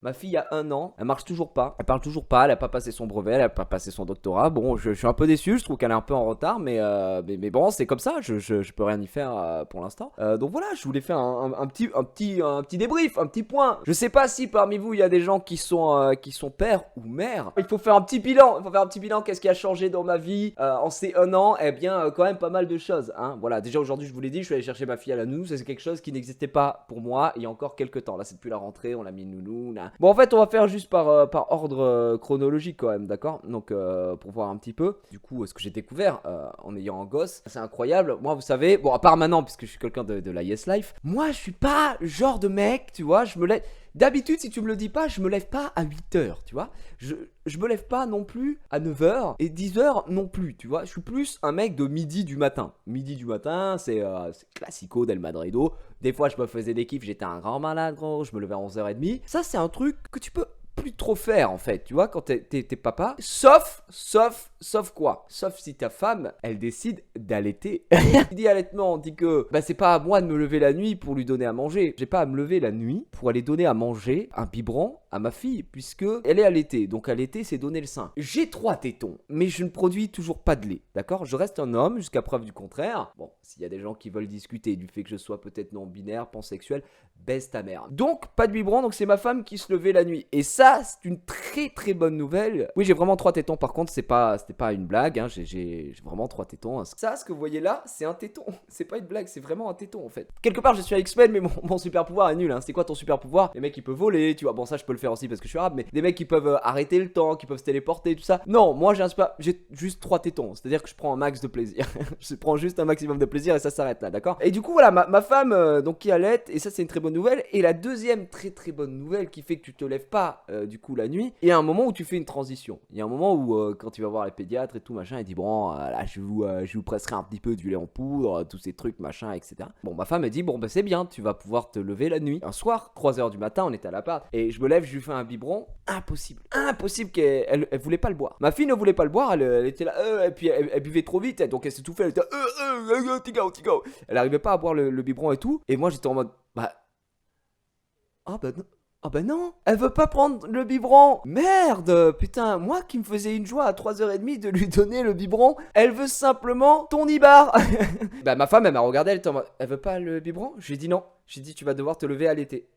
Ma fille a 1 an, elle marche toujours pas, elle parle toujours pas, elle a pas passé son brevet, elle a pas passé son doctorat. Bon, je suis un peu déçu, je trouve qu'elle est un peu en retard, mais bon, c'est comme ça, je peux rien y faire pour l'instant. Donc voilà, je voulais faire un petit débrief, un petit point. Je sais pas si parmi vous il y a des gens qui sont pères ou mères. Il faut faire un petit bilan, qu'est-ce qui a changé dans ma vie en ces 1 an. Eh bien, quand même pas mal de choses, hein. Voilà, déjà aujourd'hui, je vous l'ai dit, je suis allé chercher ma fille à la nounou, ça c'est quelque chose qui n'existait pas pour moi il y a encore quelques temps. Là, c'est depuis la rentrée, on l'a mis nounou. Bon, en fait, on va faire juste par ordre chronologique quand même, d'accord? Donc, pour voir un petit peu, du coup, ce que j'ai découvert en ayant un gosse, c'est incroyable. Moi, vous savez, bon, à part maintenant, puisque je suis quelqu'un de la Yes Life, moi, je suis pas le genre de mec, tu vois, je me lève. D'habitude, si tu me le dis pas, je me lève pas à 8 h, tu vois. Je me lève pas non plus à 9 h et 10 h non plus, tu vois. Je suis plus un mec de midi du matin. Midi du matin, c'est classico del Madrido. Des fois, je me faisais des kiffs, j'étais un grand malade, gros. Je me levais à 11h30. Ça, c'est un truc que tu peux plus trop faire en fait, tu vois, quand t'es papa. Sauf quoi? Sauf si ta femme, elle décide d'allaiter. Il dit allaitement, on dit que bah, c'est pas à moi de me lever la nuit pour lui donner à manger. J'ai pas à me lever la nuit pour aller donner à manger un biberon à ma fille, puisque elle est allaitée. Donc allaiter, c'est donner le sein. J'ai 3 tétons, mais je ne produis toujours pas de lait, d'accord? Je reste un homme jusqu'à preuve du contraire. Bon, s'il y a des gens qui veulent discuter du fait que je sois peut-être non-binaire, pansexuel, baisse ta mère. Donc, pas de biberon, donc c'est ma femme qui se levait la nuit. Et ça, c'est une très très bonne nouvelle. Oui, j'ai vraiment 3 tétons, par contre, c'était pas une blague, hein. J'ai vraiment 3 tétons. Ça, ce que vous voyez là, c'est un téton. C'est pas une blague, c'est vraiment un téton en fait. Quelque part, je suis à X-Men, mais mon super pouvoir est nul, hein. C'est quoi ton super pouvoir? Les mecs qui peuvent voler, tu vois. Bon, ça, je peux le faire aussi parce que je suis arabe, mais des mecs qui peuvent arrêter le temps, qui peuvent se téléporter, tout ça. Non, moi, j'ai juste 3 tétons. C'est-à-dire que je prends un max de plaisir. Je prends juste un maximum de plaisir et ça s'arrête là, d'accord? Et du coup, voilà, ma femme, donc qui allait, et ça, c'est une très bonne nouvelle. Et la deuxième très très bonne nouvelle qui fait que tu te lèves pas du coup la nuit, il y a un moment où tu fais une transition. Il y a un moment où quand tu vas voir les pédiatres et tout machin, il dit bon là je vous presserai un petit peu du lait en poudre, tous ces trucs machin, etc. Bon, ma femme elle dit bon bah c'est bien, tu vas pouvoir te lever la nuit. Un soir, 3 h du matin, on était à l'appart et je me lève, je lui fais un biberon. Impossible qu'elle elle voulait pas le boire. Ma fille ne voulait pas le boire, elle était là, et puis elle buvait trop vite, donc elle s'étouffait, elle était tigo. Elle arrivait pas à boire le biberon et tout. Et moi j'étais en mode bah ah bah non. Ah bah non, elle veut pas prendre le biberon. Merde, putain, moi qui me faisais une joie à 3h30 de lui donner le biberon, elle veut simplement ton ibar. Bah ma femme, elle m'a regardé, elle était en mode, elle veut pas le biberon? Je lui ai dit non. J'ai dit tu vas devoir te lever à l'été.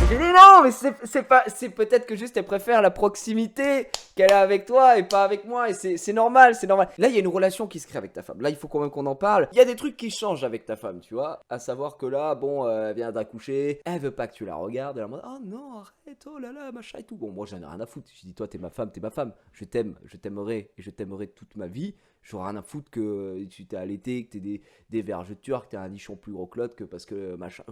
J'ai dit non, mais c'est peut-être que juste elle préfère la proximité qu'elle a avec toi et pas avec moi, et c'est normal, c'est normal. Là, il y a une relation qui se crée avec ta femme. Là, il faut quand même qu'on en parle. Il y a des trucs qui changent avec ta femme, tu vois. À savoir que là, bon, elle vient d'accoucher, elle veut pas que tu la regardes, elle est en mode oh non, arrête, oh là là, machin et tout. Bon, moi, j'en ai rien à foutre. Je dis toi, t'es ma femme, t'es ma femme. Je t'aime, je t'aimerai et je t'aimerai toute ma vie. J'aurais rien à foutre que tu t'es allaité, que t'aies des vergetures, que t'aies un nichon plus gros que l'autre, que parce que machin.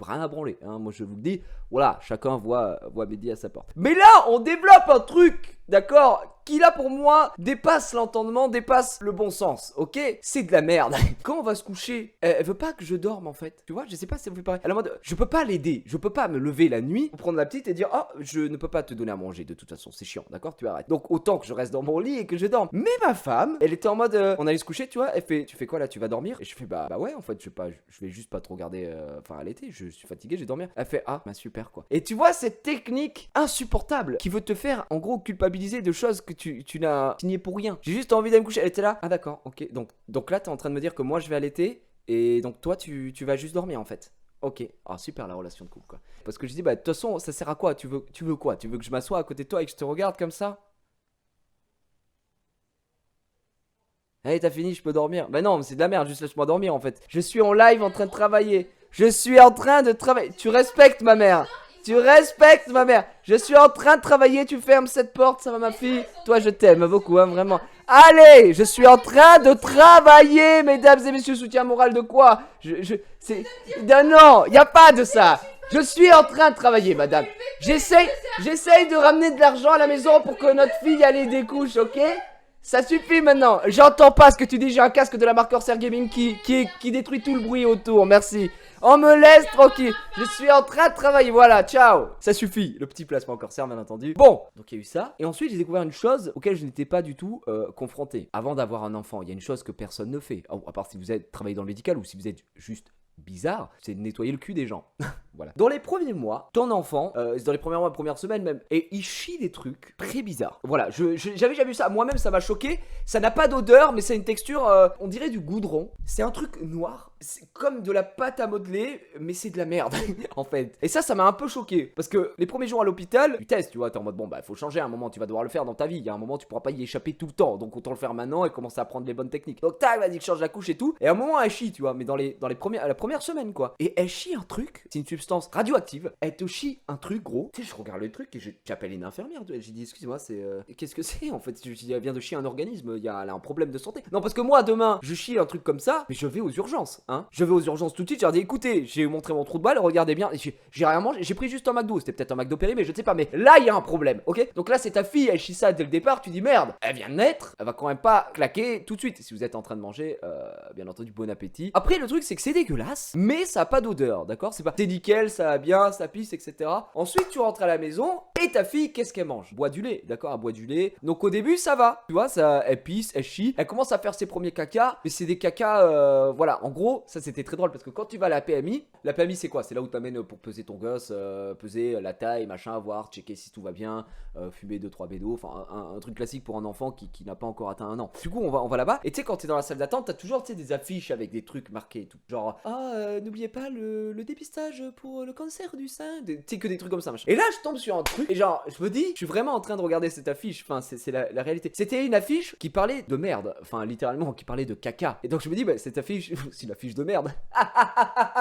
Rien à branler, hein. Moi, je vous le dis. Voilà, chacun voit midi à sa porte. Mais là, on développe un truc, d'accord, qui là pour moi dépasse l'entendement, dépasse le bon sens, ok? C'est de la merde. Quand on va se coucher, elle veut pas que je dorme en fait. Tu vois, je sais pas si ça vous fait pareil. Elle est en mode, je peux pas l'aider, je peux pas me lever la nuit pour prendre la petite et dire, oh, je ne peux pas te donner à manger de toute façon, c'est chiant, d'accord? Tu arrêtes. Donc autant que je reste dans mon lit et que je dorme. Mais ma femme, elle était en mode, on allait se coucher, tu vois, elle fait, tu fais quoi là, tu vas dormir? Et je fais, bah ouais, en fait, je vais juste pas trop regarder, enfin à l'été, je suis fatigué, je vais dormir. Elle fait, ah, bah super quoi. Et tu vois cette technique insupportable qui veut te faire en gros culpabiliser de choses que tu n'as signé pour rien. J'ai juste envie d'aller me coucher. Elle était là. Ah d'accord, ok. Donc là t'es en train de me dire que moi je vais allaiter et donc toi tu vas juste dormir en fait. Ok. Ah super la relation de couple quoi. Parce que je dis bah de toute façon ça sert à quoi? Tu veux quoi? Tu veux que je m'assoie à côté de toi et que je te regarde comme ça? Hey t'as fini, je peux dormir. Bah non mais c'est de la merde, juste laisse-moi dormir en fait. Je suis en live en train de travailler. Je suis en train de travailler. Tu respectes ma mère. Tu respectes ma mère. Je suis en train de travailler, tu fermes cette porte, ça va ma fille. Toi je t'aime beaucoup, hein, vraiment. Allez, je suis en train de travailler, mesdames et messieurs, soutien moral de quoi? C'est... Non, y a pas de ça. Je suis en train de travailler, madame. J'essaye de ramener de l'argent à la maison pour que notre fille allait découche, ok? Ça suffit maintenant. J'entends pas ce que tu dis. J'ai un casque de la marque Corsair Gaming qui détruit tout le bruit autour. Merci. On me laisse tranquille. Je suis en train de travailler. Voilà, ciao. Ça suffit. Le petit placement Corsair, bien entendu. Bon, donc il y a eu ça. Et ensuite, j'ai découvert une chose auquel je n'étais pas du tout confronté. Avant d'avoir un enfant, il y a une chose que personne ne fait. À part si vous êtes travaillé dans le médical ou si vous êtes juste bizarre, c'est de nettoyer le cul des gens. Voilà. Dans les premiers mois, ton enfant, dans les premiers mois, premières semaines même, et il chie des trucs très bizarres. Voilà, j'avais jamais vu ça. Moi-même, ça m'a choqué. Ça n'a pas d'odeur, mais c'est une texture, on dirait du goudron. C'est un truc noir. C'est comme de la pâte à modeler, mais c'est de la merde, en fait. Et ça m'a un peu choqué. Parce que les premiers jours à l'hôpital, tu testes, tu vois, t'es en mode, bon, bah, faut changer à un moment, tu vas devoir le faire dans ta vie. Il y a un moment, tu pourras pas y échapper tout le temps. Donc, autant le faire maintenant et commencer à apprendre les bonnes techniques. Donc, tac, vas-y, change la couche et tout. Et à un moment, elle chie, tu vois, mais à la première semaine, quoi. Et elle chie un truc, c'est une substance radioactive. Elle te chie un truc, gros. Tu sais, je regarde le truc et j'appelle une infirmière. J'ai dit, excusez-moi, qu'est-ce que c'est en fait? Je dis, elle vient de chier un organisme, elle a un problème de santé. Non, parce que moi, demain, je chie un truc comme ça, mais je vais aux urgences, hein. Je vais aux urgences tout de suite. Je leur dis, écoutez, j'ai montré mon trou de balle, regardez bien. J'ai rien mangé, j'ai pris juste un McDo. C'était peut-être un McDo périmé, je ne sais pas, mais là, il y a un problème, ok? Donc là, c'est ta fille, elle chie ça dès le départ. Tu dis, merde, elle vient de naître, elle va quand même pas claquer tout de suite. Si vous êtes en train de manger, bien entendu, bon appétit. Après, le truc, c'est que c'est dégueulasse, mais ça a pas d'odeur, d'accord? C'est nickel, ça va bien, ça pisse, etc. Ensuite, tu rentres à la maison et ta fille, qu'est-ce qu'elle mange? Boit du lait, d'accord? Elle boit du lait. Donc au début, ça va, tu vois, ça, elle pisse, elle chie, elle commence à faire ses premiers caca, mais c'est des caca, voilà. En gros, ça c'était très drôle parce que quand tu vas à la PMI c'est quoi? C'est là où t'amènes pour peser ton gosse, peser la taille, machin, voir, checker si tout va bien, fumer 2-3 bédos, enfin un truc classique pour un enfant qui n'a pas encore atteint un an. Du coup, on va là-bas et tu sais, quand t'es dans la salle d'attente, t'as toujours des affiches avec des trucs marqués et tout, genre n'oubliez pas le dépistage pour le cancer du sein, tu sais, que des trucs comme ça, machin. Et là, je tombe sur un truc et genre, je me dis, je suis vraiment en train de regarder cette affiche, enfin, c'est la réalité. C'était une affiche qui parlait de merde, enfin, littéralement, qui parlait de caca. Et donc, je me dis, bah, cette affiche, c'est une affiche de merde.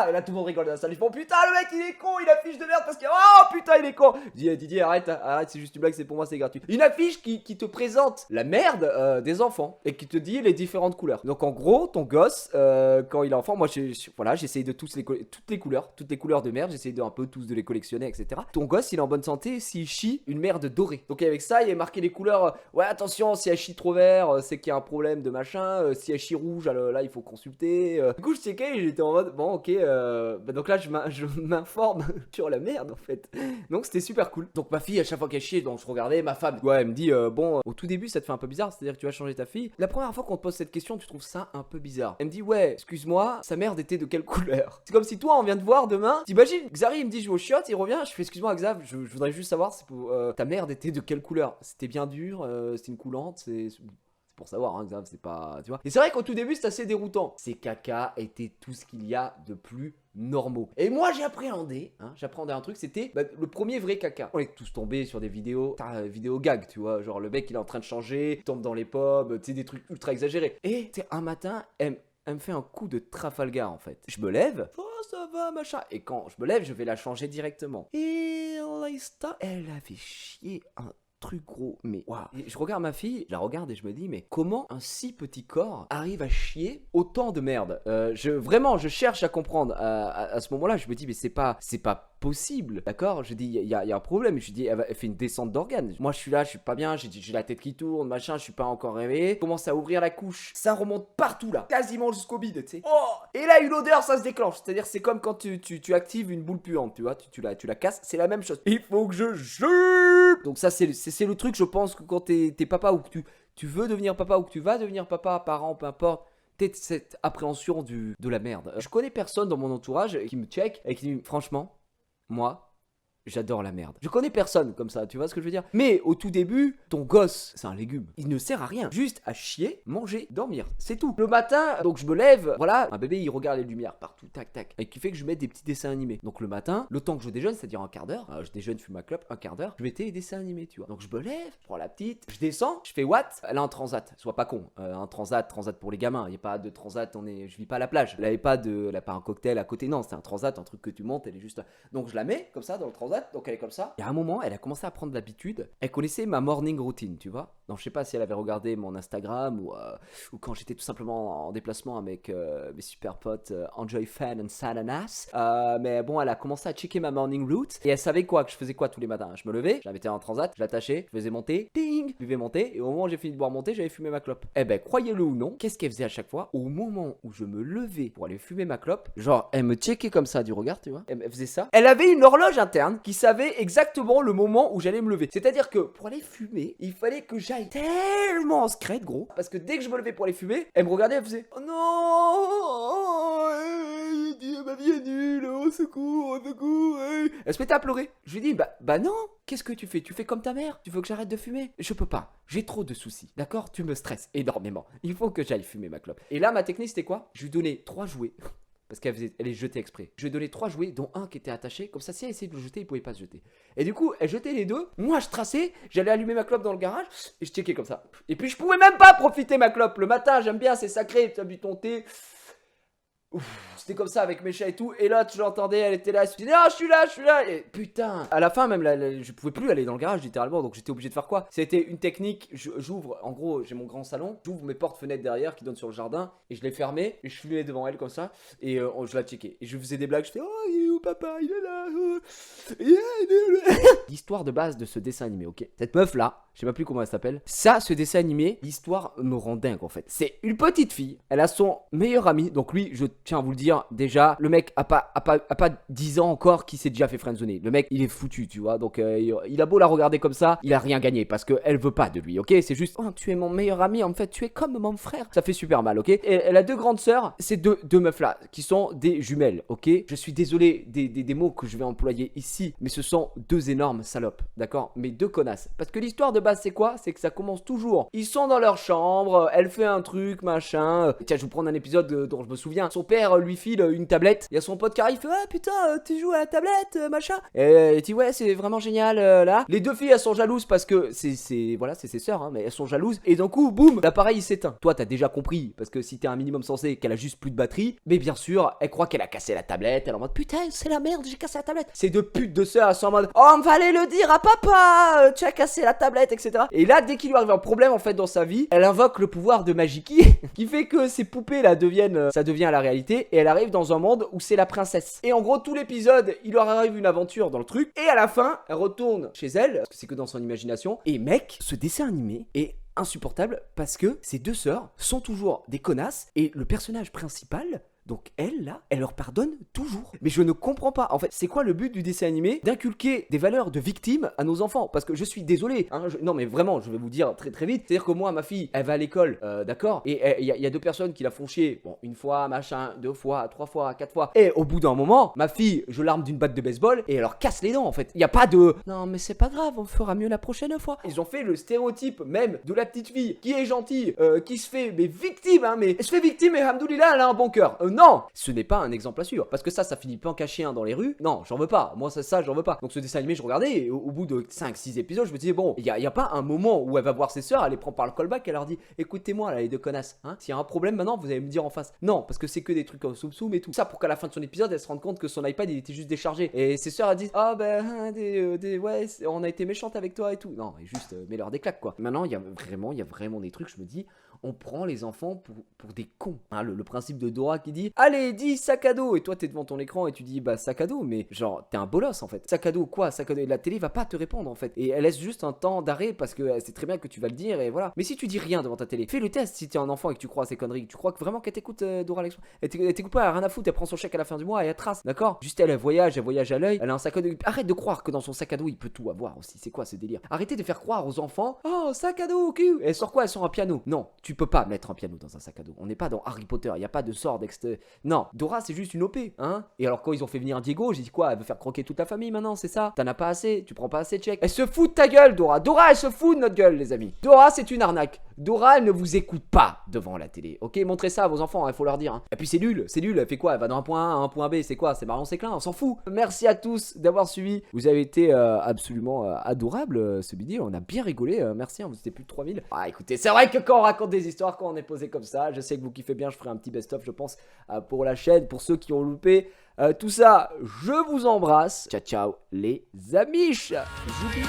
Et là, tout le monde rigole dans la salle. Ils font, putain, le mec, il est con, il affiche de merde parce que, oh putain, il est con. Je dis, Didier, arrête, c'est juste une blague, c'est pour moi, c'est gratuit. Une affiche qui te présente la merde des enfants et qui te dit les différentes couleurs. Donc, en gros, ton gosse, quand il est enfant, moi, voilà, j'essaye de toutes les couleurs de merde, j'essaye de un peu tous de les collectionner, etc. Ton gosse, il est en bonne santé s'il chie une merde dorée. Donc avec ça, il est marqué les couleurs. Ouais, attention, si elle chie trop vert, c'est qu'il y a un problème de machin. Si elle chie rouge, là, il faut consulter. Du coup, je checkais et j'étais en mode, bon, ok. Bah, donc là, je m'informe sur la merde, en fait. Donc c'était super cool. Donc ma fille, à chaque fois qu'elle chie, donc je regardais, ma femme, ouais, elle me dit, bon, au tout début, ça te fait un peu bizarre, c'est-à-dire que tu vas changer ta fille. La première fois qu'on te pose cette question, tu trouves ça un peu bizarre. Elle me dit, ouais, excuse-moi, sa merde était de quelle couleur? C'est comme si toi, on vient de voir demain. T'imagines, Xari, il me dit, je vais au chiottes, il revient, je fais, excuse-moi, Xav, je voudrais juste savoir, ta merde était de quelle couleur? C'était bien dur, c'était une coulante, c'est pour savoir, hein, Xav, c'est pas, tu vois. Et c'est vrai qu'au tout début, c'est assez déroutant. Ces caca étaient tout ce qu'il y a de plus normaux. Et moi, j'appréhendais un truc, c'était le premier vrai caca. On est tous tombés sur des vidéos, vidéo gag, tu vois, genre le mec, il est en train de changer, il tombe dans les pommes, tu sais, des trucs ultra exagérés. Et, tu sais, un matin, elle me fait un coup de Trafalgar, en fait. Je me lève, oh, ça va, machin. Et quand je me lève, je vais la changer directement. Et l'instant, elle avait chié un truc gros, mais waouh. Je regarde ma fille, je la regarde et je me dis, mais comment un si petit corps arrive à chier autant de merde? Vraiment, je cherche à comprendre. À ce moment-là, je me dis, mais c'est pas possible, d'accord? Je dis, il y a un problème. Je dis, elle fait une descente d'organes. Moi, je suis là, je suis pas bien, j'ai la tête qui tourne, machin, je suis pas encore réveillé. Je commence à ouvrir la couche, ça remonte partout là, quasiment jusqu'au bide, tu sais. Oh! Et là, une odeur, ça se déclenche. C'est-à-dire, c'est comme quand tu actives une boule puante, tu vois, tu la casses, c'est la même chose. Il faut que je jupe. Donc ça, c'est le truc, je pense, que quand t'es papa ou que tu veux devenir papa ou que tu vas devenir papa, parent, peu importe, t'es cette appréhension de la merde. Je connais personne dans mon entourage qui me check et qui dit, franchement, moi, j'adore la merde. Je connais personne comme ça, tu vois ce que je veux dire? Mais au tout début, ton gosse, c'est un légume. Il ne sert à rien. Juste à chier, manger, dormir. C'est tout. Le matin, donc je me lève, voilà, un bébé il regarde les lumières partout, tac tac. Et qui fait que je mets des petits dessins animés. Donc le matin, le temps que je déjeune, c'est-à-dire un quart d'heure, je déjeune, fume ma clope, un quart d'heure, je mettais les dessins animés, tu vois. Donc je me lève, je prends la petite, je descends, je fais what? Elle a un transat. Sois pas con. Un transat pour les gamins. Il n'y a pas de transat, je vis pas à la plage. Elle a pas un cocktail à côté, non, c'est un transat, un truc que tu montes, elle est juste. Donc je la mets comme ça dans le transat, donc elle est comme ça. Et à un moment, elle a commencé à prendre l'habitude. Elle connaissait ma morning routine, tu vois. Donc je sais pas si elle avait regardé mon Instagram ou quand j'étais tout simplement en déplacement avec mes super potes Enjoy Fan and Sananas. Mais bon, elle a commencé à checker ma morning route et elle savait que je faisais quoi tous les matins. Je me levais, je la mettais en transat, je l'attachais, je faisais monter, ding, je buvais monter et au moment où j'ai fini de boire monter, j'avais fumé ma clope. Eh ben, croyez-le ou non, qu'est-ce qu'elle faisait à chaque fois? Au moment où je me levais pour aller fumer ma clope, genre elle me checkait comme ça du regard, tu vois. Elle faisait ça. Elle avait une horloge interne qui savait exactement le moment où j'allais me lever. C'est-à-dire que pour aller fumer, il fallait que j'aille tellement en secret, gros. Parce que dès que je me levais pour aller fumer, elle me regardait, elle faisait, oh non, Dieu, ma vie est nulle, au secours. Elle se mettait à pleurer. Je lui ai dit, bah non, qu'est-ce que tu fais? Tu fais comme ta mère? Tu veux que j'arrête de fumer? Je peux pas, j'ai trop de soucis, d'accord? Tu me stresses énormément. Il faut que j'aille fumer ma clope. Et là, ma technique, c'était quoi? Je lui donnais 3 jouets. Parce qu'elle est jetée exprès. Je lui ai donné 3 jouets, dont un qui était attaché. Comme ça, si elle essayait de le jeter, il pouvait pas se jeter. Et du coup, elle jetait les deux. Moi, je traçais. J'allais allumer ma clope dans le garage. Et je checkais comme ça. Et puis, je pouvais même pas profiter ma clope. Le matin, j'aime bien, c'est sacré. Tu as bu ton thé. C'était comme ça avec mes chats et tout. Et là, tu l'entendais, elle était là. Elle se disait, ah, je suis là. Et putain. À la fin, même, je pouvais plus aller dans le garage littéralement. Donc, j'étais obligé de faire quoi? C'était une technique. J'ouvre, en gros, j'ai mon grand salon. J'ouvre mes portes-fenêtres derrière qui donnent sur le jardin. Et je les fermais. Et je fumais devant elle comme ça. Et je la checkais. Et je faisais des blagues. Je fais, oh, il est où papa? Il est là. L'histoire de base de ce dessin animé, ok? Cette meuf là, je sais pas plus comment elle s'appelle. Ça, ce dessin animé, l'histoire me rend dingue en fait. C'est une petite fille. Elle a son meilleur ami. Donc, lui, je tiens à vous le dire. Déjà, le mec a pas 10 ans encore qui s'est déjà fait friendzoner. Le mec, il est foutu, tu vois. Donc, il a beau la regarder comme ça, il a rien gagné parce qu'elle veut pas de lui, ok? C'est juste, oh, tu es mon meilleur ami, en fait, tu es comme mon frère. Ça fait super mal, ok? Et elle a 2 grandes sœurs, ces deux meufs là, qui sont des jumelles, ok? Je suis désolé des mots que je vais employer ici, mais ce sont 2 énormes salopes, d'accord? Mais 2 connasses. Parce que l'histoire de base, c'est quoi? C'est que ça commence toujours. Ils sont dans leur chambre, elle fait un truc, machin. Tiens, je vais vous prendre un épisode dont je me souviens. Son père lui file une tablette. Il y a son pote qui arrive, il fait, ah putain, tu joues à la tablette, machin. Et il dit, ouais, c'est vraiment génial, là. Les 2 filles, elles sont jalouses parce que c'est ses sœurs, hein, mais elles sont jalouses. Et d'un coup, boum, l'appareil il s'éteint. Toi, t'as déjà compris, parce que si t'es un minimum sensé, qu'elle a juste plus de batterie. Mais bien sûr, elle croit qu'elle a cassé la tablette. Elle est en mode, putain, c'est la merde, j'ai cassé la tablette. Ces 2 putes de sœurs, elles sont en mode, oh, on va aller le dire à papa, tu as cassé la tablette, etc. Et là, dès qu'il lui arrive un problème, en fait, dans sa vie, elle invoque le pouvoir de Magiki, qui fait que ces poupées là ça devient la réalité. Et elle arrive dans un monde où c'est la princesse. Et en gros, tout l'épisode, il leur arrive une aventure dans le truc. Et à la fin, elle retourne chez elle, parce que c'est que dans son imagination. Et mec, ce dessin animé est insupportable parce que ces 2 sœurs sont toujours des connasses. Et le personnage principal, donc elle là, elle leur pardonne toujours. Mais je ne comprends pas. En fait, c'est quoi le but du dessin animé? D'inculquer des valeurs de victime à nos enfants. Parce que je suis désolé, hein, non mais vraiment, je vais vous dire très très vite. C'est-à-dire que moi, ma fille, elle va à l'école, d'accord? Et il y a 2 personnes qui la font chier. Bon, 1 fois, machin, 2 fois, 3 fois, 4 fois. Et au bout d'un moment, ma fille, je l'arme d'une batte de baseball et elle leur casse les dents en fait. Il n'y a pas de, non mais c'est pas grave, on fera mieux la prochaine fois. Ils ont fait le stéréotype même de la petite fille qui est gentille, qui se fait mais victime, hein, mais elle se fait victime et hamdoulilah, elle a un bon cœur. Non, ce n'est pas un exemple à suivre. Parce que ça finit pas en cacher un dans les rues. Non, j'en veux pas. Moi, ça, j'en veux pas. Donc, ce dessin animé, je regardais. Et au bout de 5-6 épisodes, je me disais, bon, il y a pas un moment où elle va voir ses sœurs, elle les prend par le callback, elle leur dit, écoutez-moi, là, les 2 connasses. Hein, s'il y a un problème maintenant, vous allez me dire en face. Non, parce que c'est que des trucs comme soum et tout. Ça pour qu'à la fin de son épisode, elle se rende compte que son iPad, il était juste déchargé. Et ses sœurs, elles disent, ah ben, ouais, on a été méchante avec toi et tout. Non, et juste, mets-leur des claques, quoi. Maintenant, il y a vraiment des trucs, je me dis, on prend les enfants pour des cons. Hein, le principe de Dora qui dit, allez, dis sac à dos. Et toi, t'es devant ton écran et tu dis, bah, sac à dos. Mais genre, t'es un bolos en fait. Sac à dos, quoi? Sac à dos. Et la télé va pas te répondre en fait. Et elle laisse juste un temps d'arrêt parce que c'est très bien que tu vas le dire et voilà. Mais si tu dis rien devant ta télé, fais le test si t'es un enfant et que tu crois à ces conneries. Tu crois que vraiment qu'elle t'écoute, Dora Alexandre? Elle t'écoute pas, elle a rien à foutre. Elle prend son chèque à la fin du mois et elle trace. D'accord? Juste elle voyage à l'œil. Elle a un sac à dos. Arrête de croire que dans son sac à dos, il peut tout avoir aussi. C'est quoi ce délire? Arrêtez de faire croire aux enfants, oh, sac à dos, cul. Elle sort quoi? Elle sort un piano. Non, tu peux pas mettre un piano dans un sac à dos. On n'est pas dans Harry Potter, il n'y a pas de sort Non, Dora c'est juste une OP, hein. Et alors quand ils ont fait venir Diego, j'ai dit quoi? Elle veut faire croquer toute la famille maintenant, c'est ça? T'en as pas assez, tu prends pas assez de chèques. Elle se fout de ta gueule, Dora. Dora, elle se fout de notre gueule, les amis. Dora, c'est une arnaque. Dora, elle ne vous écoute pas devant la télé. Ok, montrez ça à vos enfants, il faut leur dire. Hein. Et puis c'est nul. Elle fait quoi? Elle va d'un point A à un point B, c'est quoi? C'est Marion Séclin, on s'en fout. Merci à tous d'avoir suivi. Vous avez été absolument adorables ce midi. On a bien rigolé. Merci, hein, vous étiez plus de 3000. Ah, écoutez, c'est vrai que quand on raconte des histoires, quand on est posé comme ça, je sais que vous kiffez bien. Je ferai un petit best-of, je pense, pour la chaîne, pour ceux qui ont loupé. Tout ça, je vous embrasse. Ciao, ciao, les amiches. Bisous.